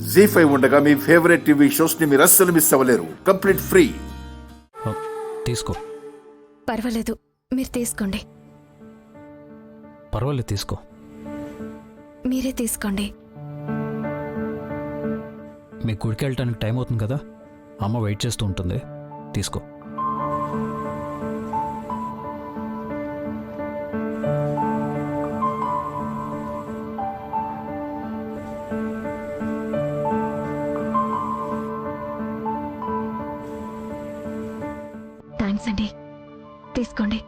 జీ5 ఉండగా మీ favourite TV shows ని మీరు అస్సలు మిస్ అవ్వలేరు. Complete free. తీసుకో. పర్వాలేదు, మీరు తీసుకోండి. పర్వాలేదు, తీసుకో. మీరే తీసుకోండి. మీ గుడికి వెళ్ళటానికి టైం అవుతుంది కదా, అమ్మ వెయిట్ చేస్తూ ఉంటుంది. తీసుకో. థ్యాంక్స్ అండి, తీసుకోండి.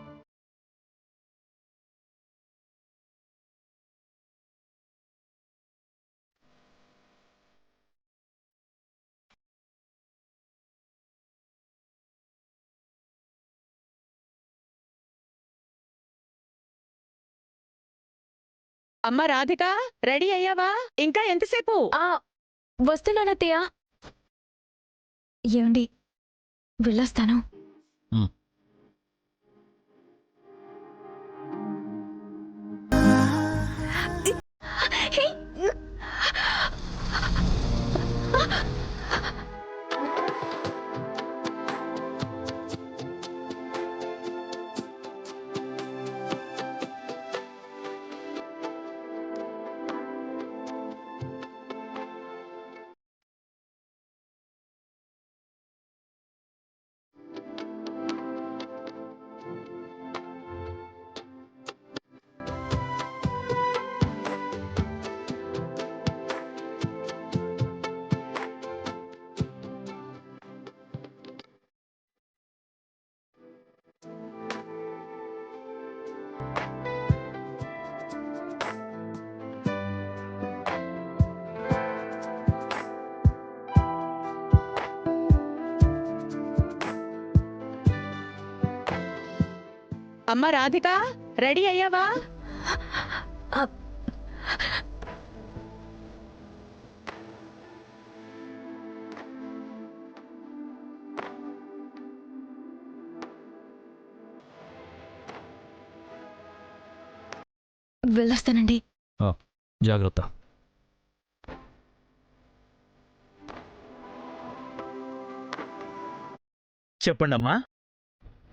అమ్మ రాధిక, రెడీ అయ్యావా? ఇంకా ఎంతసేపు? వస్తున్నానత్తయ్య. ఏమండి, వెళ్ళొస్తాను. అమ్మ రాధిక, రెడీ అయ్యావా? వెళ్ళొస్తానండి. జాగ్రత్త. చెప్పండమ్మా.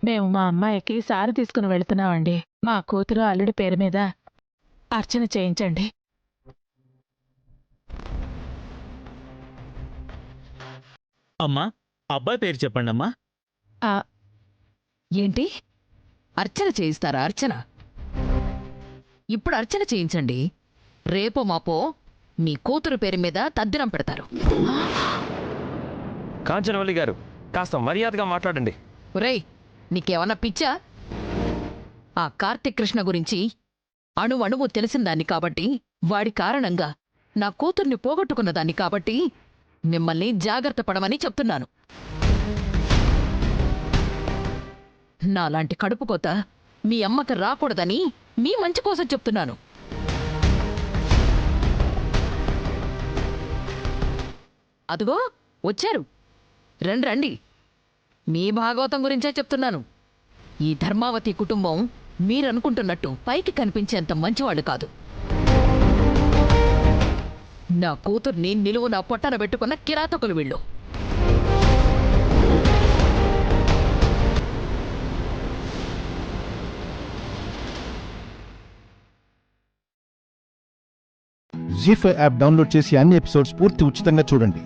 మేము మా అమ్మాయికి సారి తీసుకుని వెళుతున్నామండి. మా కూతురు అల్లుడి పేరు మీద అర్చన చేయించండి. అమ్మా, అబ్బాయి పేరు చెప్పండమ్మా. ఏంటి అర్చన చేయిస్తారా? అర్చన ఇప్పుడు అర్చన చేయించండి. రేపో మాపో మీ కూతురు పేరు మీద తద్దినం పెడతారు. కాంచనవల్లి గారు, కాస్త మర్యాదగా మాట్లాడండి. ఒరేయ్, నీకేమన్నా పిచ్చా? ఆ కార్తిక్ కృష్ణ గురించి అణువణువు తెలిసిందాన్ని కాబట్టి, వాడి కారణంగా నా కూతుర్ని పోగొట్టుకున్నదాన్ని కాబట్టి మిమ్మల్ని జాగ్రత్త పడమని చెప్తున్నాను. నాలాంటి కడుపుకోత మీ అమ్మకి రాకూడదని మీ మంచి కోసం చెప్తున్నాను. అదుగో వచ్చారు, రండి. మీ భాగవతం గురించే చెప్తున్నాను. ఈ ధర్మావతి కుటుంబం మీరనుకుంటున్నట్టు పైకి కనిపించేంత మంచివాళ్ళు కాదు. నా కూతుర్ని నిలువు నా పొట్టన పెట్టుకున్న కిరాతకులు వీళ్ళు. జీ5 యాప్ డౌన్లోడ్ చేసి అన్ని ఎపిసోడ్స్ పూర్తి ఉచితంగా చూడండి.